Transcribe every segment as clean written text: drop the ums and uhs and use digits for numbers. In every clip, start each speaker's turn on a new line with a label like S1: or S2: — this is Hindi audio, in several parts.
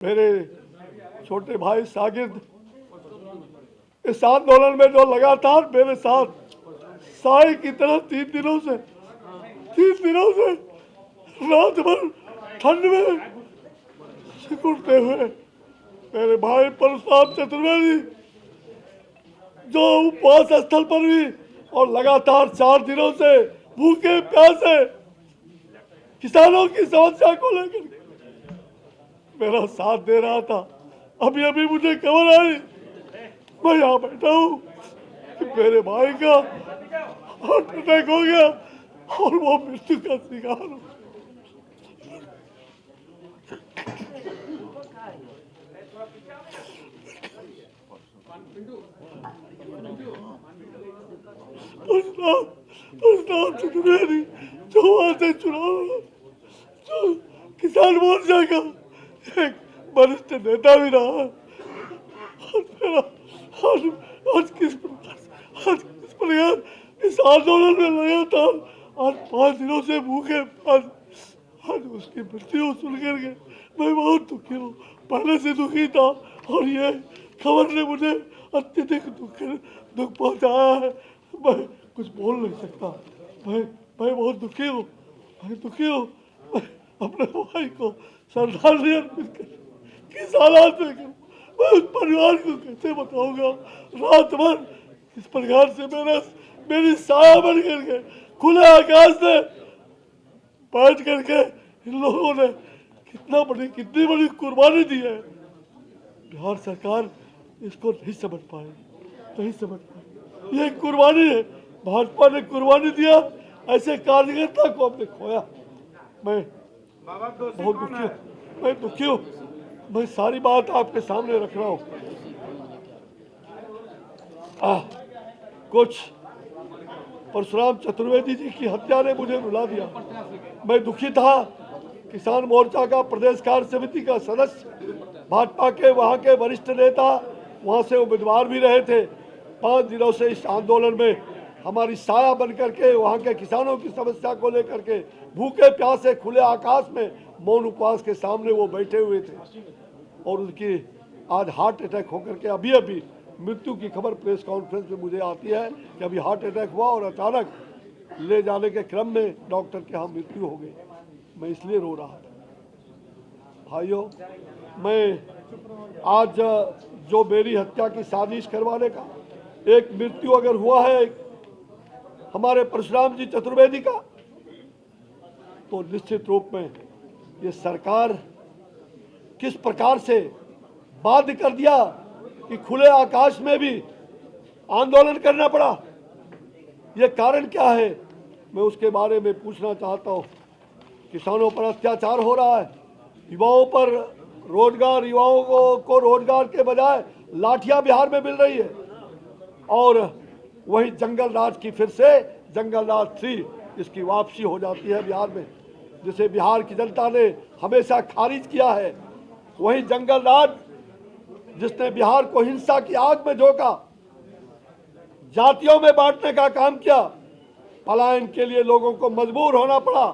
S1: मेरे छोटे भाई सागिद इस आंदोलन में जो लगातार मेरे साथ साई की तरह 3 दिनों से रात भर ठंड में सिकुड़ते हुए मेरे भाई परशुराम चतुर्वेदी जो उपवास स्थल पर भी और लगातार 4 दिनों से भूखे प्यासे किसानों की समस्या को लेकर मेरा साथ दे रहा था। अभी अभी मुझे खबर आई, मैं यहाँ बैठा हूँ कि मेरे भाई का हार्ट अटैक हो गया और वो मृत्यु का शिकार हो। चतुर्वेदी जो वहां से चुनाव जो किसान मोर्चा का एक वरिष्ठ नेता भी रहा आज किस प्रकार इस आंदोलन में लगातार आज 5 दिनों से भूखे आज उसकी मृत्यु सुन करके मैं बहुत दुखी हूँ। पहले से दुखी था और ये खबर ने मुझे अत्यधिक दुख पहुँचाया है। मैं कुछ बोल नहीं सकता। मैं बहुत दुखी हूँ। मैं अपने भाई को श्रद्धांजलि अर्पित कर किस हालात में करूँ, मैं उस परिवार को कैसे बताऊंगा। रात भर इस प्रकार से मेरी साया बन करके खुले आकाश में बैठ करके इन लोगों ने कितनी बड़ी कुर्बानी दी है। बिहार सरकार इसको नहीं समझ पाई। ये कुर्बानी है, भाजपा ने कुर्बानी दिया, ऐसे कार्यकर्ता को हमने खोया। मैं बहुत दुखी हूँ। मैं सारी बात आपके सामने रख रहा हूँ। कुछ परशुराम चतुर्वेदी जी की हत्या ने मुझे रुला दिया। मैं दुखी था। किसान मोर्चा का प्रदेश कार्य समिति का सदस्य, भाजपा के वहाँ के वरिष्ठ नेता, वहाँ से उम्मीदवार भी रहे थे। 5 दिनों से इस आंदोलन में हमारी साया बन करके वहाँ के किसानों की समस्या को लेकर के भूखे प्यासे खुले आकाश में मौन उपवास के सामने वो बैठे हुए थे और उनकी आज हार्ट अटैक होकर के अभी मृत्यु की खबर प्रेस कॉन्फ्रेंस में मुझे आती है कि अभी हार्ट अटैक हुआ और अचानक ले जाने के क्रम में डॉक्टर के यहाँ मृत्यु हो गई। मैं इसलिए रो रहा था। भाइयों, मैं आज जो मेरी हत्या की साजिश करवाने का एक मृत्यु अगर हुआ है हमारे परशुराम जी चतुर्वेदी का, तो निश्चित रूप में ये सरकार किस प्रकार से बाध्य कर दिया कि खुले आकाश में भी आंदोलन करना पड़ा, ये कारण क्या है, मैं उसके बारे में पूछना चाहता हूँ। किसानों पर अत्याचार हो रहा है, युवाओं पर रोजगार, युवाओं को रोजगार के बजाय लाठियां बिहार में मिल रही है और वही जंगल राज की फिर से जंगल राज 3 इसकी वापसी हो जाती है बिहार में, जिसे बिहार की जनता ने हमेशा खारिज किया है। वही जंगल राज जिसने बिहार को हिंसा की आग में झोंका, जातियों में बांटने का काम किया, पलायन के लिए लोगों को मजबूर होना पड़ा।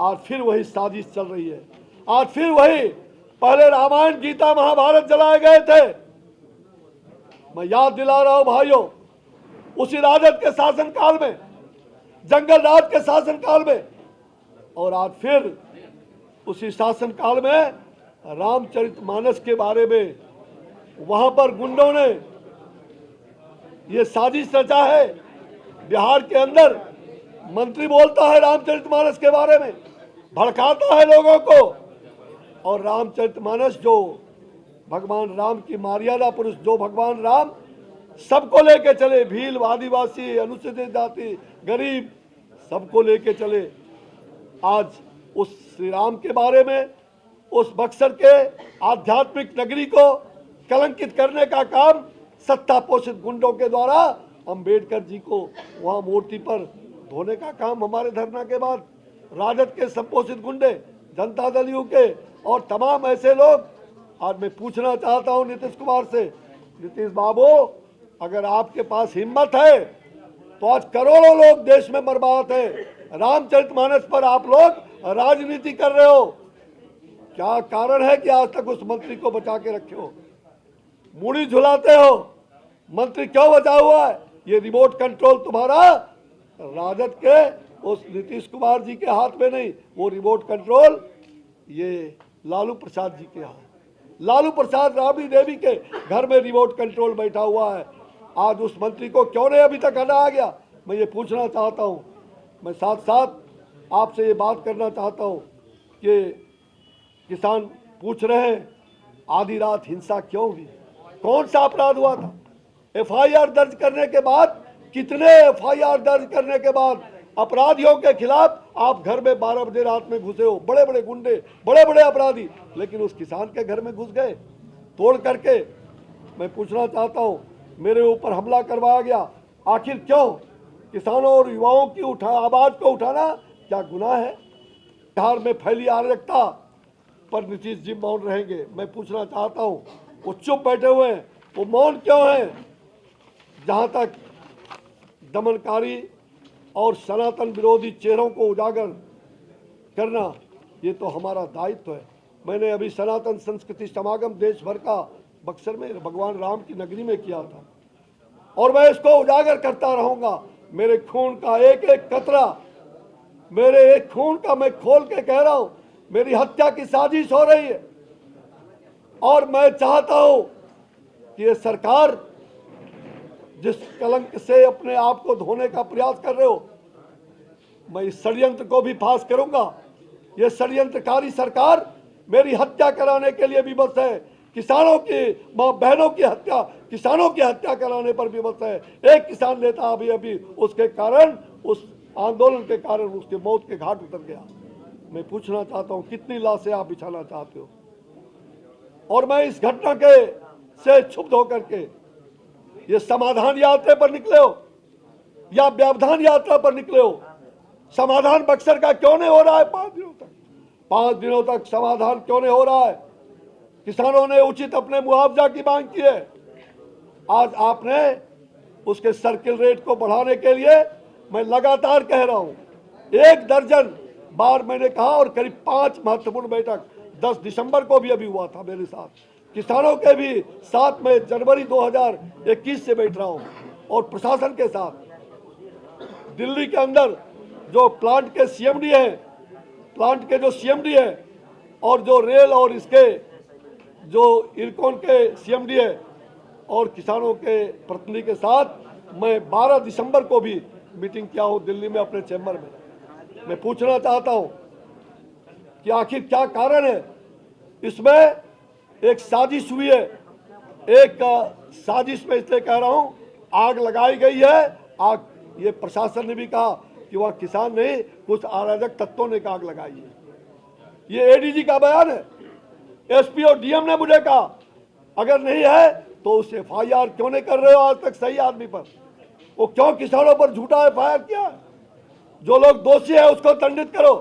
S1: आज फिर वही साजिश चल रही है। आज फिर वही, पहले रामायण गीता महाभारत जलाए गए थे। मैं याद दिला रहा हूं भाइयों, उसी राजद के शासनकाल में, जंगल राज के शासनकाल में, और आज फिर उसी शासनकाल में रामचरितमानस के बारे में वहां पर गुंडों ने ये साजिश रचा है। बिहार के अंदर मंत्री बोलता है रामचरितमानस के बारे में, भड़काता है लोगों को, और रामचरितमानस जो भगवान राम की मर्यादा पुरुष, जो भगवान राम सबको लेके चले, भील, आदिवासी, अनुसूचित जाति, गरीब, सबको लेके चले। आज उस श्री राम के बारे में, उस बक्सर के आध्यात्मिक नगरी को कलंकित करने का काम सत्ता पोषित गुंडों के द्वारा अंबेडकर जी को वहां मूर्ति पर धोने का काम हमारे धरना के बाद राजद के संपोषित गुंडे, जनता दलियों के और तमाम ऐसे लोग। आज मैं पूछना चाहता हूं नीतीश कुमार से, नीतीश बाबू, अगर आपके पास हिम्मत है तो आज करोड़ों लोग देश में बर्बाद है। रामचरितमानस पर आप लोग राजनीति कर रहे हो। क्या कारण है कि आज तक उस मंत्री को बचा के रखे हो? मुड़ी झुलाते हो। मंत्री क्यों बचा हुआ है? ये रिमोट कंट्रोल तुम्हारा राजद के उस नीतीश कुमार जी के हाथ में नहीं, वो रिमोट कंट्रोल ये लालू प्रसाद जी के हाथ। लालू प्रसाद राबड़ी देवी के घर में रिमोट कंट्रोल बैठा हुआ है। आज उस मंत्री को क्यों नहीं अभी तक हटाया गया? मैं ये पूछना चाहता हूँ। मैं साथ साथ आपसे ये बात करना चाहता हूँ कि किसान पूछ रहे हैं आधी रात हिंसा क्यों हुई, कौन सा अपराध हुआ था? एफआईआर दर्ज करने के बाद, कितने एफआईआर दर्ज करने के बाद अपराधियों के खिलाफ आप घर में 12 बजे रात में घुसे हो, बड़े बड़े गुंडे, बड़े बड़े अपराधी, लेकिन उस किसान के घर में घुस गए तोड़ करके। मैं पूछना चाहता हूँ, मेरे ऊपर हमला करवाया गया, आखिर क्यों? किसानों और युवाओं की आवाज को उठाना क्या गुनाह है? बिहार में फैली अराजकता पर नीतीश जी मौन रहेंगे? मैं पूछना चाहता हूँ, वो चुप बैठे हुए हैं, वो मौन क्यों हैं? जहाँ तक दमनकारी और सनातन विरोधी चेहरों को उजागर करना, ये तो हमारा दायित्व है। मैंने अभी सनातन संस्कृति समागम देश भर का बक्सर में भगवान राम की नगरी में किया था, और मैं इसको उजागर करता रहूंगा। मेरे खून का एक एक कतरा, मेरे एक खून का, मैं खोल के कह रहा हूं, मेरी हत्या की साजिश हो रही है। और मैं चाहता हूं कि ये सरकार जिस कलंक से अपने आप को धोने का प्रयास कर रहे हो, मैं इस षड्यंत्र को भी फांस करूंगा। ये षड्यंत्रकारी सरकार मेरी हत्या कराने के लिए विवश है, किसानों की मां बहनों की हत्या, किसानों की हत्या कराने पर विवश है। एक किसान नेता अभी उसके कारण, उस आंदोलन के कारण उसके मौत के घाट उतर गया। मैं पूछना चाहता हूं, कितनी लाशें आप बिछाना चाहते हो? और मैं इस घटना के से क्षुब्ध होकर के, ये समाधान यात्रा पर निकले हो या व्यवधान यात्रा पर निकले हो? समाधान बक्सर का क्यों नहीं हो रहा है? 5 दिनों तक समाधान क्यों नहीं हो रहा है? किसानों ने उचित अपने मुआवजा की मांग की है। आज आपने उसके सर्किल रेट को बढ़ाने के लिए, मैं लगातार कह रहा हूं, 1 दर्जन बार मैंने कहा, और करीब 5 महत्वपूर्ण बैठक 10 दिसंबर को भी अभी हुआ था मेरे साथ, किसानों के भी साथ में जनवरी 2021 से बैठ रहा हूं, और प्रशासन के साथ। दिल्ली के अंदर जो प्लांट के सीएमडी है, प्लांट के जो सीएमडी है, और जो रेल और इसके जो इरकॉन के सीएमडी है, और किसानों के प्रतिनिधि के साथ मैं 12 दिसंबर को भी मीटिंग किया हूं दिल्ली में अपने चैम्बर में। मैं पूछना चाहता हूं कि आखिर क्या कारण है? इसमें एक साजिश हुई है। एक साजिश में इसलिए कह रहा हूं, आग लगाई गई है। आग, ये प्रशासन ने भी कहा कि वह किसान नहीं, कुछ अराजक तत्वों ने आग लगाई है। ये एडीजी का बयान है। एसपी और डीएम ने मुझे कहा, अगर नहीं है तो उस एफआईआर क्यों नहीं कर रहे हो आज तक सही आदमी पर? वो क्यों किसानों पर झूठा एफआईआर किया? जो लोग दोषी है उसको दंडित करो।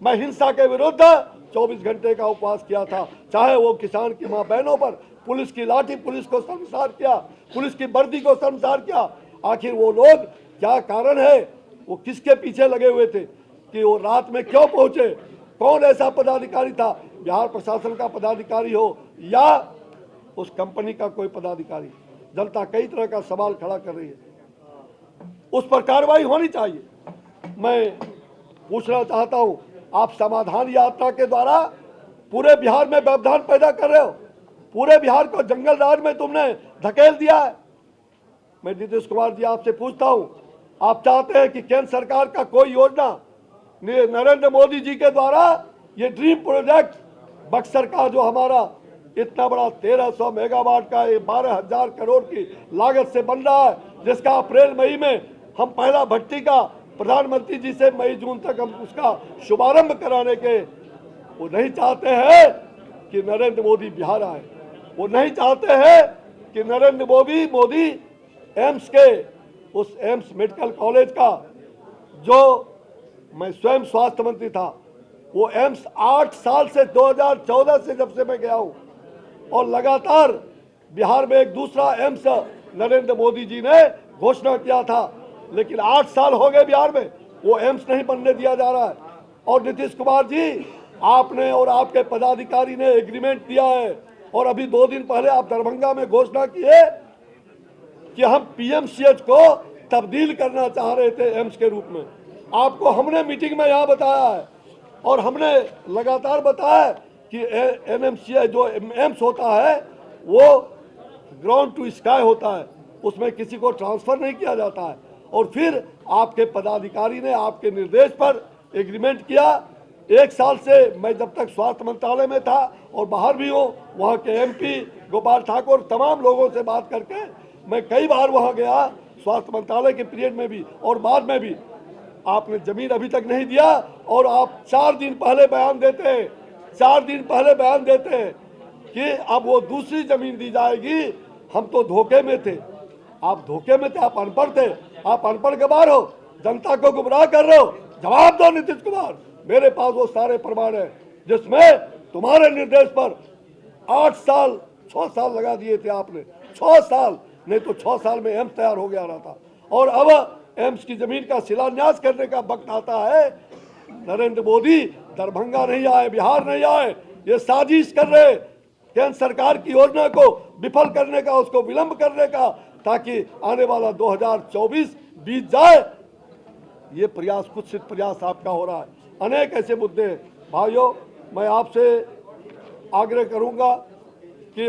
S1: मैं हिंसा के विरुद्ध 24 घंटे का उपवास किया था, चाहे वो किसान की मां बहनों पर पुलिस की लाठी, पुलिस को शर्मसार किया, पुलिस की वर्दी को शर्मसार किया। आखिर वो लोग क्या कारण है? वो किसके पीछे लगे हुए थे कि वो रात में क्यों पहुंचे? कौन ऐसा पदाधिकारी था, बिहार प्रशासन का पदाधिकारी हो या उस कंपनी का कोई पदाधिकारी? जनता कई तरह का सवाल खड़ा कर रही है, उस पर कार्रवाई होनी चाहिए। मैं पूछना चाहता हूं, आप समाधान यात्रा के द्वारा पूरे बिहार में व्यवधान पैदा कर रहे हो। पूरे बिहार को जंगल राज में तुमने धकेल दिया है। मैं नीतीश कुमार जी आपसे पूछता हूं, आप चाहते हैं कि केंद्र सरकार का कोई योजना, नरेंद्र मोदी जी के द्वारा ये ड्रीम प्रोजेक्ट बक्सर का जो हमारा इतना बड़ा 1300 मेगावाट का 12,000 करोड़ की लागत से बन रहा है, जिसका अप्रैल मई में हम पहला भट्टी का प्रधानमंत्री जी से मई जून तक हम उसका शुभारंभ कराने के, वो नहीं चाहते हैं कि नरेंद्र मोदी बिहार आए। वो नहीं चाहते हैं कि नरेंद्र मोदी एम्स के, उस एम्स मेडिकल कॉलेज का, जो मैं स्वयं स्वास्थ्य मंत्री था, वो एम्स 8 साल से 2014 से जब से मैं गया हूं, और लगातार बिहार में एक दूसरा एम्स नरेंद्र मोदी जी ने घोषणा किया था, लेकिन 8 साल हो गए बिहार में वो एम्स नहीं बनने दिया जा रहा है। और नीतीश कुमार जी आपने और आपके पदाधिकारी ने एग्रीमेंट दिया है और अभी 2 दिन पहले आप दरभंगा में घोषणा किए कि हम पीएमसीएच को तब्दील करना चाह रहे थे एम्स के रूप में। आपको हमने मीटिंग में यहाँ बताया है और हमने लगातार बताया कि एनएमसीएच जो एम्स होता है वो ग्राउंड टू स्काई होता है, उसमें किसी को ट्रांसफर नहीं किया जाता है। और फिर आपके पदाधिकारी ने आपके निर्देश पर एग्रीमेंट किया। 1 साल से मैं जब तक स्वास्थ्य मंत्रालय में था और बाहर भी हूँ, वहाँ के एमपी गोपाल ठाकुर तमाम लोगों से बात करके मैं कई बार वहाँ गया, स्वास्थ्य मंत्रालय के पीरियड में भी और बाद में भी। आपने जमीन अभी तक नहीं दिया और आप 4 दिन पहले बयान देते हैं, 4 दिन पहले बयान देते हैं कि अब वो दूसरी जमीन दी जाएगी। हम तो धोखे में थे, आप धोखे में थे, आप अनपढ़ थे, आप अनपढ़ गवार हो, जनता को गुमराह कर रहे हो। जवाब दो नीतीश कुमार। मेरे पास वो सारे प्रमाण है जिसमें तुम्हारे निर्देश पर 8 साल 6 साल लगा दिए थे आपने, 6 साल, नहीं तो 6 साल में एम्स तैयार हो गया रहा था। और अब एम्स की जमीन का शिलान्यास करने का वक्त आता है, नरेंद्र मोदी दरभंगा नहीं आए, बिहार नहीं आए, ये साजिश कर रहे केंद्र सरकार की योजना को विफल करने का, उसको विलंब करने का, ताकि आने वाला 2024 बीत जाए। ये प्रयास, कुत्सित प्रयास आपका हो रहा है। अनेक ऐसे मुद्दे हैं। भाइयों, मैं आपसे आग्रह करूंगा कि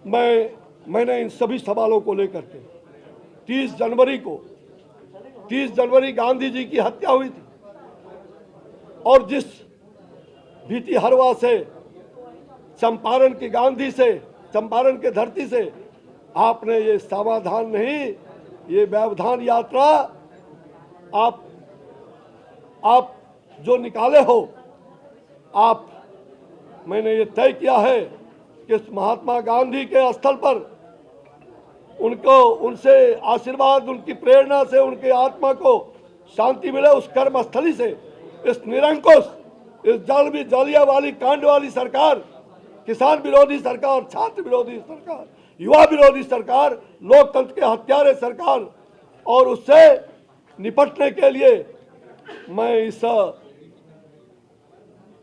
S1: मैंने इन सभी सवालों को लेकर के 30 जनवरी गांधी जी की हत्या हुई थी और जिस भीति हरवा से, चंपारण की गांधी से, चंपारण के धरती से आपने ये समाधान नहीं, ये व्यवधान यात्रा आप जो निकाले हो, मैंने ये तय किया है कि महात्मा गांधी के स्थल पर उनसे आशीर्वाद, उनकी प्रेरणा से उनके आत्मा को शांति मिले, उस कर्म स्थली से इस निरंकुश, इस जालिया वाली कांड वाली सरकार, किसान विरोधी सरकार, छात्र विरोधी सरकार, युवा विरोधी सरकार, लोकतंत्र के हत्यारे सरकार, और उससे निपटने के लिए मैं इस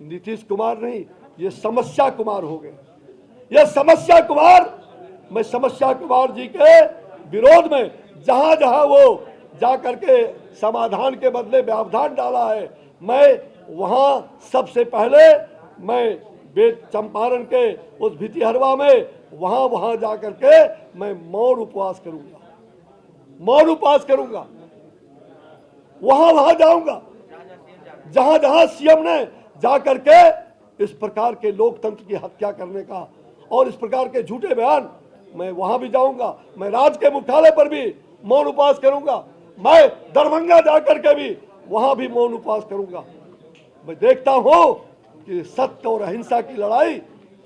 S1: नीतीश कुमार नहीं, ये समस्या कुमार हो गए, ये समस्या कुमार। मैं समस्या कुमार जी के विरोध में जहां जहां वो जा करके समाधान के बदले व्यवधान डाला है, मैं वहां सबसे पहले मैं चंपारण के उस भितिहरवा में वहां जा करके मैं मौन उपवास करूंगा, मौन उपवास करूंगा, वहां जाऊंगा जहां जहां सीएम ने जा करके इस प्रकार के लोकतंत्र की हत्या करने का और इस प्रकार के झूठे बयान, मैं वहां भी जाऊंगा। मैं राज्य के मुख्यालय पर भी मौन उपवास करूंगा, मैं दरभंगा जाकर के भी वहां भी मौन उपवास करूंगा। मैं देखता हूं कि सत्य और अहिंसा की लड़ाई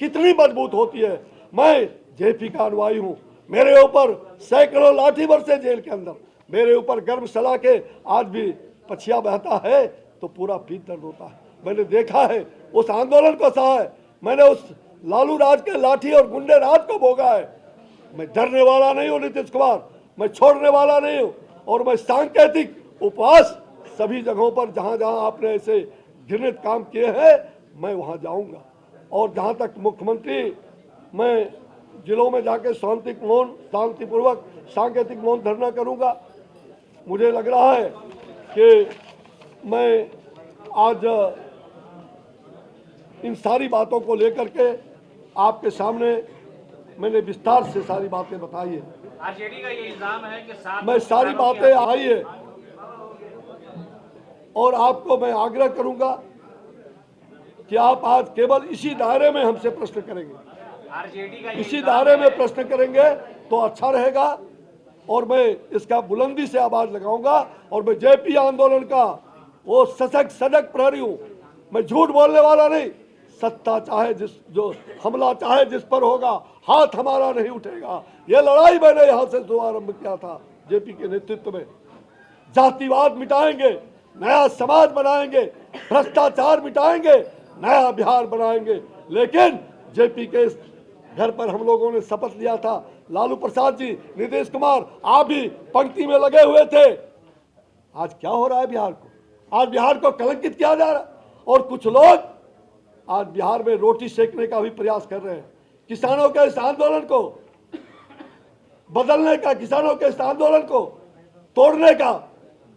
S1: कितनी मजबूत होती है। मैं जेपी का अनुयायी हूं, मेरे ऊपर सैकड़ों लाठी बरसे जेल के अंदर, मेरे ऊपर गर्म सला के आज भी पछिया बहता है तो पूरा पीठ दर्द होता है। मैंने देखा है, उस आंदोलन को सहा है, मैंने उस लालू राज के लाठी और गुंडे राज को भोगा है। मैं डरने वाला नहीं हूं नीतीश कुमार, मैं छोड़ने वाला नहीं हूं, और मैं सांकेतिक उपवास सभी जगहों पर जहां जहां आपने ऐसे घृणित काम किए हैं मैं वहां जाऊंगा। और जहां तक मुख्यमंत्री, मैं जिलों में जाके शांतिपूर्वक सांकेतिक मौन धरना करूंगा। मुझे लग रहा है कि मैं आज इन सारी बातों को लेकर के आपके सामने मैंने विस्तार से सारी बातें बताई है।
S2: आरजेडी का ये इल्जाम है कि
S1: मैं सारी बातें आई है और आपको मैं आग्रह करूंगा कि आप आज केवल इसी दायरे में हमसे प्रश्न करेंगे,
S2: आरजेडी का
S1: इसी दायरे में प्रश्न करेंगे तो अच्छा रहेगा। और मैं इसका बुलंदी से आवाज लगाऊंगा और मैं जेपी आंदोलन का वो सजग प्रहरी हूं। मैं झूठ बोलने वाला नहीं, सत्ता चाहे जो हमला चाहे जिस पर होगा, हाथ हमारा नहीं उठेगा। ये लड़ाई मैंने यहां से शुभारंभ किया था जेपी के नेतृत्व में। जातिवाद मिटाएंगे, नया समाज बनाएंगे, भ्रष्टाचार मिटाएंगे, नया बिहार बनाएंगे। लेकिन जेपी के घर पर हम लोगों ने शपथ लिया था, लालू प्रसाद जी, नीतीश कुमार, आप भी पंक्ति में लगे हुए थे। आज क्या हो रहा है बिहार को? आज बिहार को कलंकित किया जा रहा है और कुछ लोग आज बिहार में रोटी सेकने का भी प्रयास कर रहे हैं। किसानों के इस आंदोलन को बदलने का, किसानों के इस आंदोलन को तोड़ने का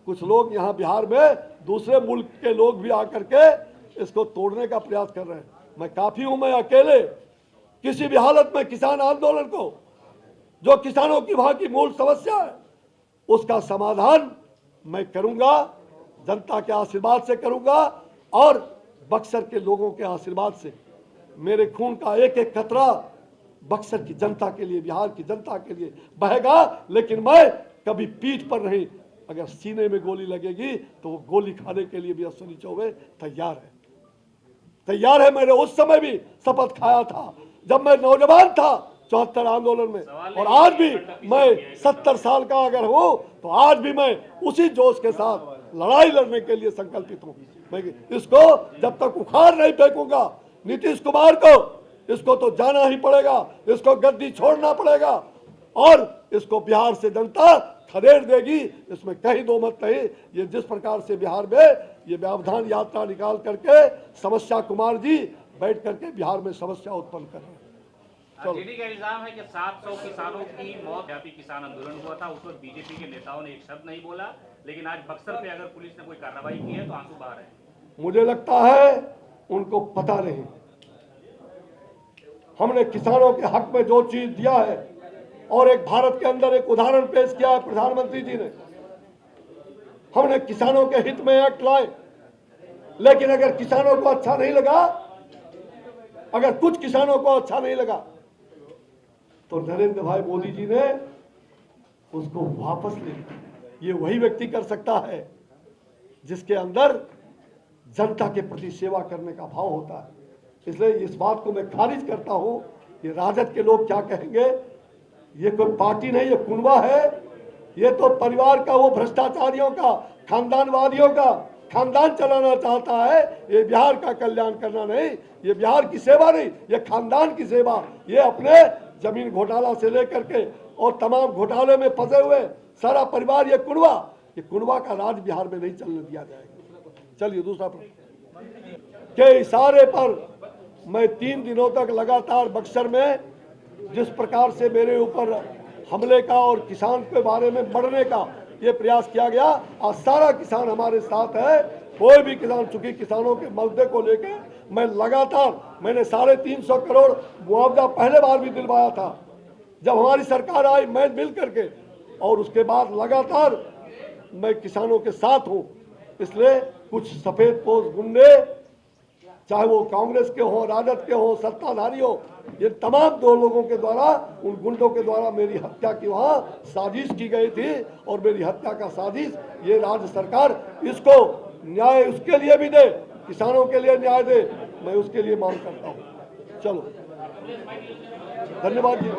S1: कुछ लोग यहाँ बिहार में दूसरे मुल्क के लोग भी आकर के इसको तोड़ने का प्रयास कर रहे हैं। मैं काफी हूं, मैं अकेले किसी भी हालत में किसान आंदोलन को, जो किसानों की वहां की मूल समस्या है, उसका समाधान मैं करूंगा, जनता के आशीर्वाद से करूंगा और बक्सर के लोगों के आशीर्वाद से। मेरे खून का एक एक कतरा बक्सर की जनता के लिए, बिहार की जनता के लिए बहेगा, लेकिन मैं कभी पीठ पर नहीं। अगर सीने में गोली लगेगी तो वो गोली खाने के लिए भी अश्विनी चौबे तैयार है। मैंने उस समय भी शपथ खाया था जब मैं नौजवान था 74 आंदोलन में, और आज भी मैं 70 साल का अगर हूं तो आज भी मैं उसी जोश के साथ लड़ाई लड़ने के लिए संकल्पित हूं। मैं इसको जब तक उखाड़ नहीं फेंकूंगा, नीतीश कुमार को, इसको तो जाना ही पड़ेगा, इसको गद्दी छोड़ना पड़ेगा और इसको बिहार से जनता खदेड़ देगी, इसमें कहीं दो मत नहीं। ये जिस प्रकार से बिहार में ये व्यवधान यात्रा निकाल करके समस्या कुमार जी बैठ करके बिहार में समस्या उत्पन्न कर रहे हैं।
S2: आरजेडी का इल्जाम है कि 700 किसानों की मौत, व्यापी किसान आंदोलन हुआ था, उस वक्त बीजेपी के नेताओं ने एक शब्द नहीं बोला, लेकिन आज बक्सर पे अगर पुलिस ने कोई कार्रवाई की है तो आंसू बहा रहे हैं।
S1: मुझे लगता है उनको पता नहीं, हमने किसानों के हक में जो चीज दिया है और एक भारत के अंदर एक उदाहरण पेश किया है प्रधानमंत्री जी ने, हमने किसानों के हित में एक्ट लाए, लेकिन अगर किसानों को अच्छा नहीं लगा, अगर कुछ किसानों को अच्छा नहीं लगा तो नरेंद्र भाई मोदी जी ने उसको वापस ले लिया। ये वही व्यक्ति कर सकता है जिसके अंदर जनता के प्रति सेवा करने का भाव होता है। इसलिए इस बात को मैं खारिज करता हूं कि राजद के लोग क्या कहेंगे, ये कोई पार्टी नहीं, ये कुनबा है, ये तो परिवार का, वो भ्रष्टाचारियों का, खानदानवादियों का खानदान चलाना चाहता है। ये बिहार का कल्याण करना नहीं, ये बिहार की सेवा नहीं, ये खानदान की सेवा। ये अपने जमीन घोटाला से लेकर के और तमाम घोटाले में फंसे हुए सारा परिवार, ये कुनबा का राज बिहार में नहीं चलने दिया जाएगा। चलिए दूसरा प्रश्न के इशारे पर मैं 3 दिनों तक लगातार बक्सर में जिस प्रकार से मेरे ऊपर हमले का और किसान के बारे में बढ़ने का ये प्रयास किया गया, आज सारा किसान हमारे साथ है। कोई भी किसान, चूंकि किसानों के मुद्दे को लेके मैं लगातार, मैंने 350 करोड़ मुआवजा पहले बार भी दिलवाया था जब हमारी सरकार आई, मैं मिल करके, और उसके बाद लगातार मैं किसानों के साथ हूं। इसलिए कुछ सफेद पोश गुंडे, चाहे वो कांग्रेस के हो, राजद के हो, सत्ताधारी हो, ये तमाम 2 लोगों के द्वारा, उन गुंडों के द्वारा मेरी हत्या की वहां साजिश की गई थी और मेरी हत्या का साजिश ये राज्य सरकार इसको न्याय उसके लिए भी दे, किसानों के लिए न्याय दे, मैं उसके लिए मांग करता हूं। चलो, धन्यवाद जी।